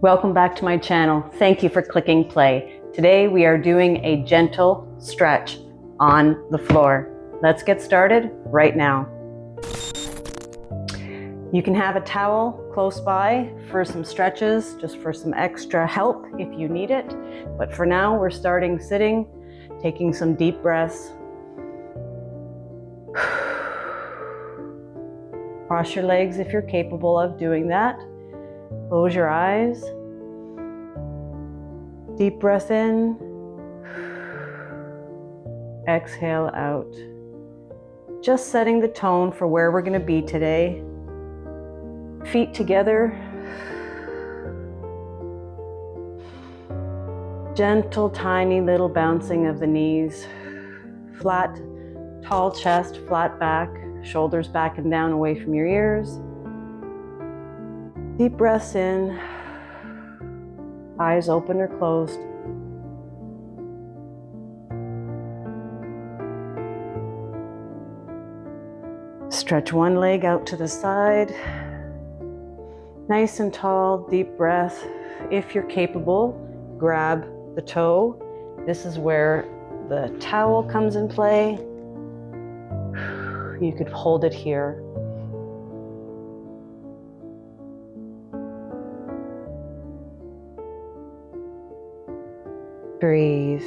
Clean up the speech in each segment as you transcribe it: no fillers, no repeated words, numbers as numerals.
Welcome back to my channel. Thank you for clicking play. Today we are doing a gentle stretch on the floor. Let's get started right now. You can have a towel close by for some stretches, just for some extra help if you need it. But for now, we're starting sitting, taking some deep breaths. Cross your legs if you're capable of doing that. Close your eyes. Deep breath in. Exhale out. Just setting the tone for where we're going to be today. Feet together. Gentle, tiny little bouncing of the knees. Flat, tall chest, flat back. Shoulders back and down away from your ears. Deep breaths in. Eyes open or closed. Stretch one leg out to the side. Nice and tall, deep breath. If you're capable, grab the toe. This is where the towel comes in play. You could hold it here. Breathe.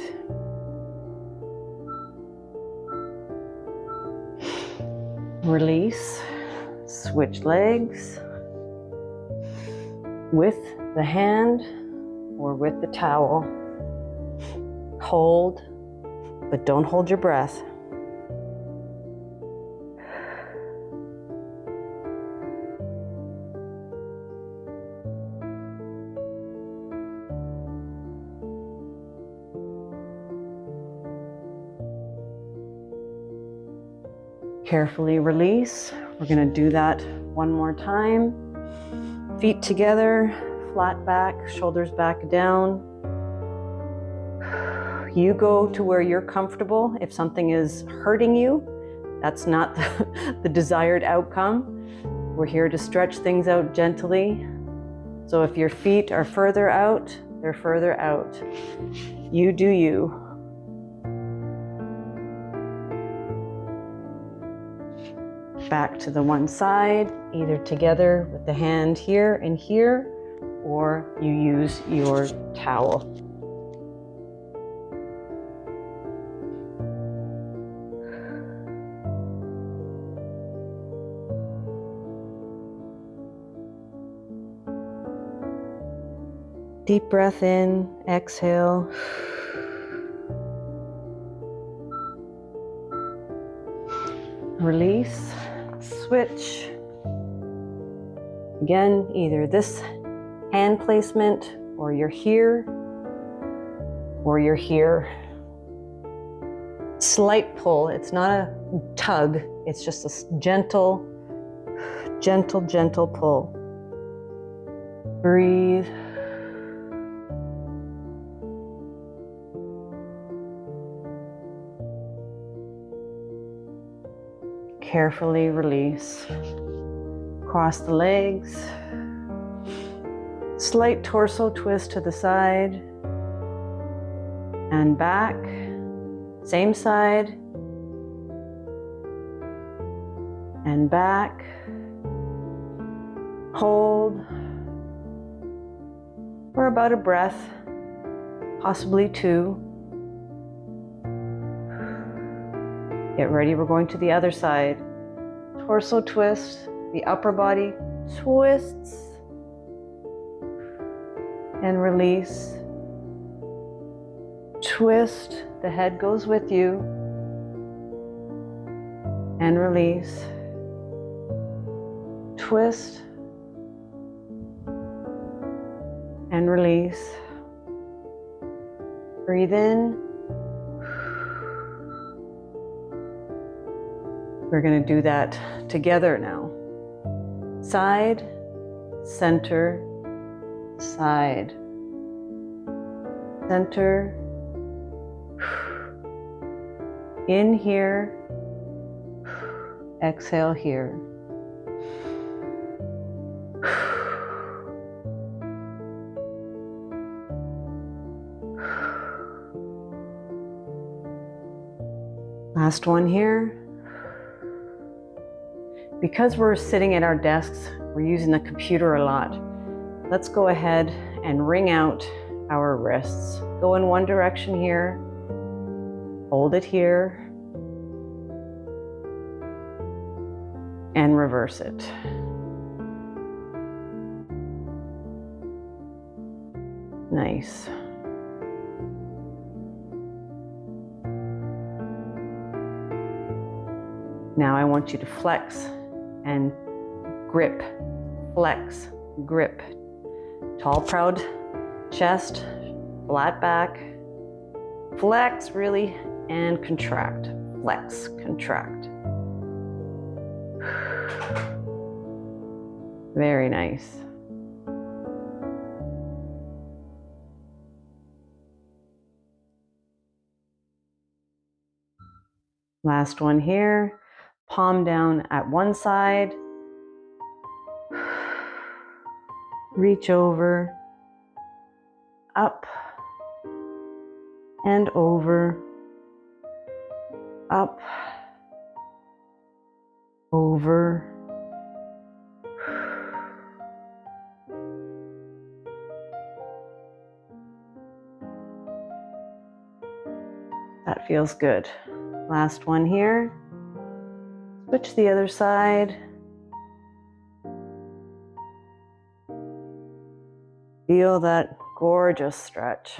Release. Switch legs with the hand or with the towel. Hold, but don't hold your breath. Carefully release. We're going to do that one more time. Feet together, flat back, shoulders back down. You go to where you're comfortable. If something is hurting you, that's not the desired outcome. We're here to stretch things out gently. So if your feet are further out, they're further out. You do you. Back to the one side, either together with the hand here and here, or you use your towel. Deep breath in, exhale. Release. Switch. Again, either this hand placement, or you're here, or you're here. Slight pull. It's not a tug. It's just a gentle, gentle, gentle pull. Breathe. Carefully release. Cross the legs. Slight torso twist to the side and back. Same side and back. Hold for about a breath, possibly two. Get ready, we're going to the other side. Torso twist, the upper body twists and release. Twist, the head goes with you and release. Twist and release. Breathe in. We're going to do that together now. Side, center, side, center. In here, exhale here. Last one here. Because we're sitting at our desks, we're using the computer a lot. Let's go ahead and wring out our wrists. Go in one direction here, hold it here, and reverse it. Nice. Now I want you to flex and grip, flex, grip. Tall, proud chest, flat back, flex really, and contract, flex, contract. Very nice. Last one here, palm down at one side, reach over, up and over, up, over, that feels good. Last one here, switch the other side. Feel that gorgeous stretch.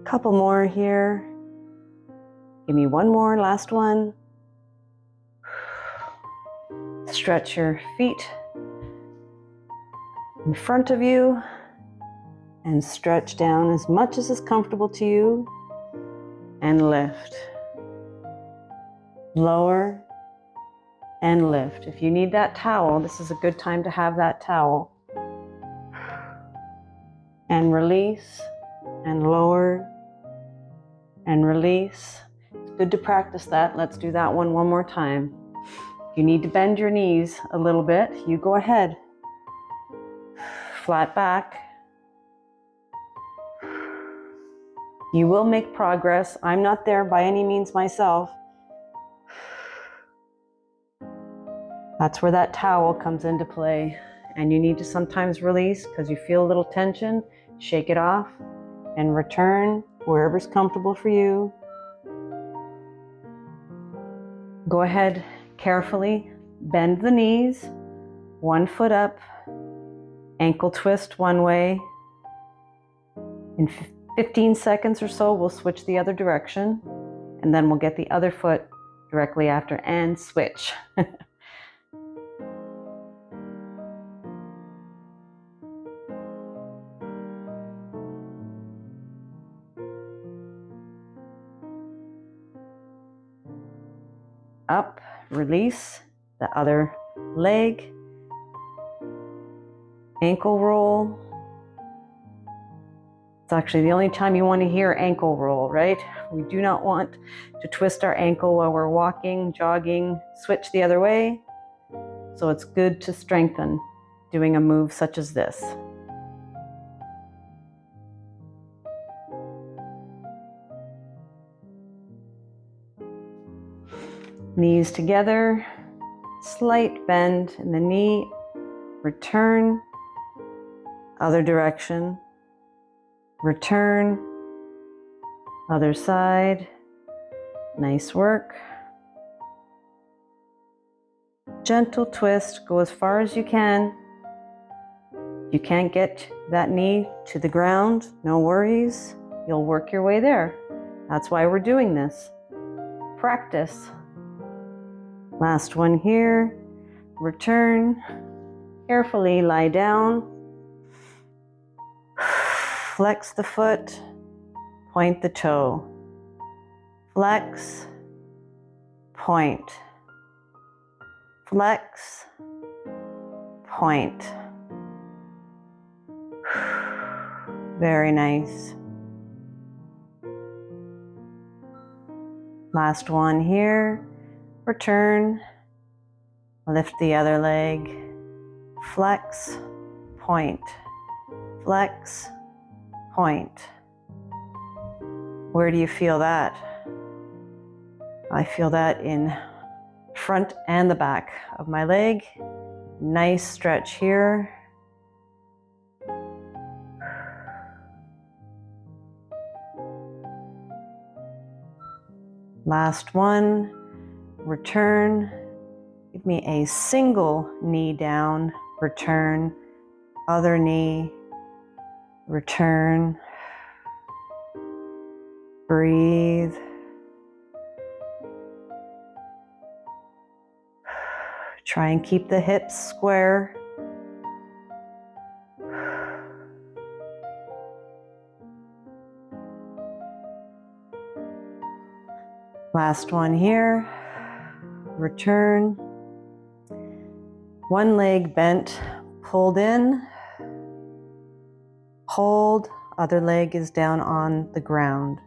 Couple more here. Give me one more, last one. Stretch your feet in front of you and stretch down as much as is comfortable to you and lift. Lower and lift. If you need that towel, this is a good time to have that towel. And release and lower and release. It's good to practice that. Let's do that one more time. If you need to bend your knees a little bit, you go ahead. Flat back. You will make progress. I'm not there by any means myself. That's where that towel comes into play. And you need to sometimes release because you feel a little tension. Shake it off and return wherever's comfortable for you. Go ahead, carefully bend the knees, one foot up, ankle twist one way. In 15 seconds or so, we'll switch the other direction, and then we'll get the other foot directly after and switch. Up, release the other leg, ankle roll. It's actually the only time you want to hear ankle roll, right? We do not want to twist our ankle while we're walking, jogging, switch the other way. So it's good to strengthen doing a move such as this. Knees together, slight bend in the knee, return, other direction, return, other side, nice work. Gentle twist, go as far as you can. If you can't get that knee to the ground, no worries, you'll work your way there. That's why we're doing this. Practice. Last one here, return, carefully lie down, flex the foot, point the toe, flex, point, flex, point. Very nice. Last one here. Return. Lift the other leg. Flex, point. Flex, point. Where do you feel that? I feel that in front and the back of my leg. Nice stretch here. Last one. Return. Give me a single knee down. Return. Other knee. Return. Breathe. Try and keep the hips square. Last one here. Return. One leg bent, pulled in. Hold. Other leg is down on the ground.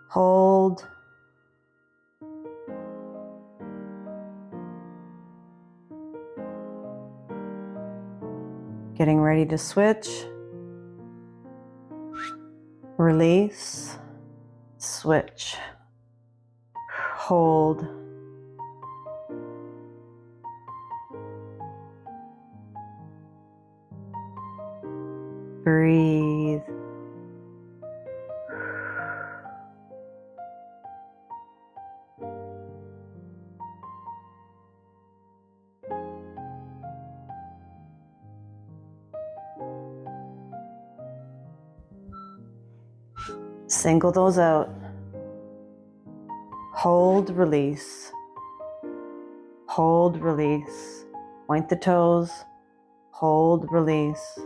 Hold. Getting ready to switch. Release. Switch. Hold. Breathe. Single those out. Hold, release. Hold, release. Point the toes. Hold, release.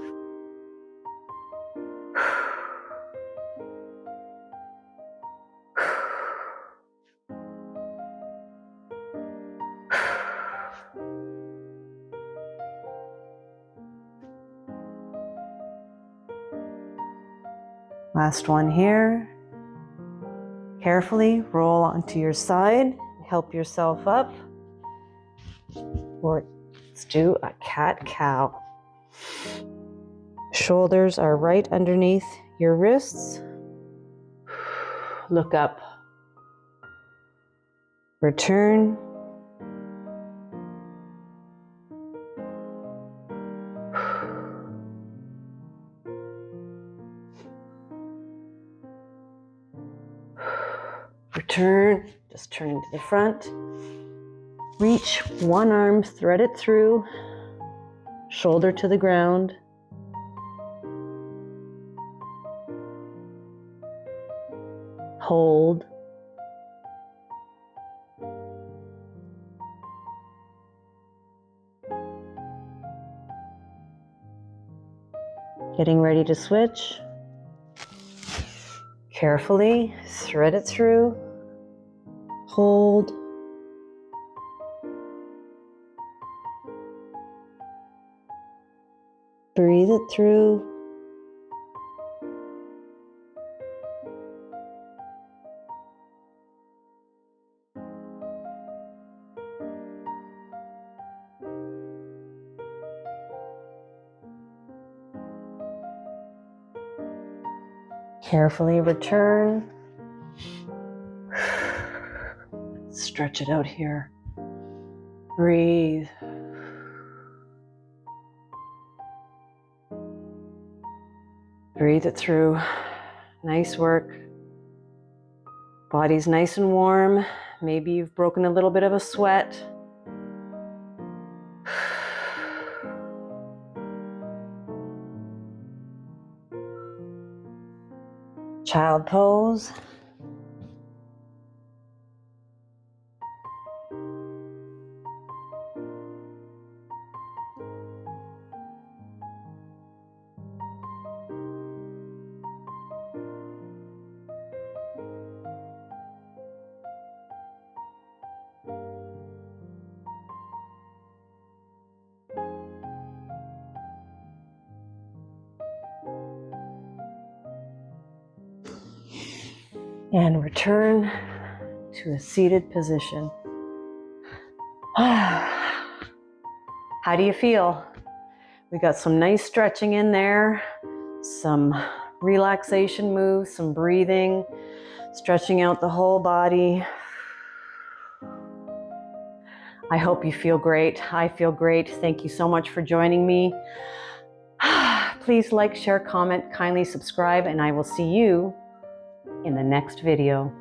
Last one here. Carefully roll onto your side. Help yourself up. Or let's do a cat-cow. Shoulders are right underneath your wrists. Look up. Return. Return, just turn to the front. Reach one arm, thread it through, shoulder to the ground. Hold. Getting ready to switch. Carefully thread it through. Hold. Breathe it through. Carefully return. Stretch it out here. Breathe. Breathe it through. Nice work. Body's nice and warm. Maybe you've broken a little bit of a sweat. Child pose. And return to a seated position. How do you feel? We got some nice stretching in there, some relaxation moves, some breathing, stretching out the whole body. I hope you feel great. I feel great. Thank you so much for joining me. Please like, share, comment, kindly subscribe, and I will see you in the next video.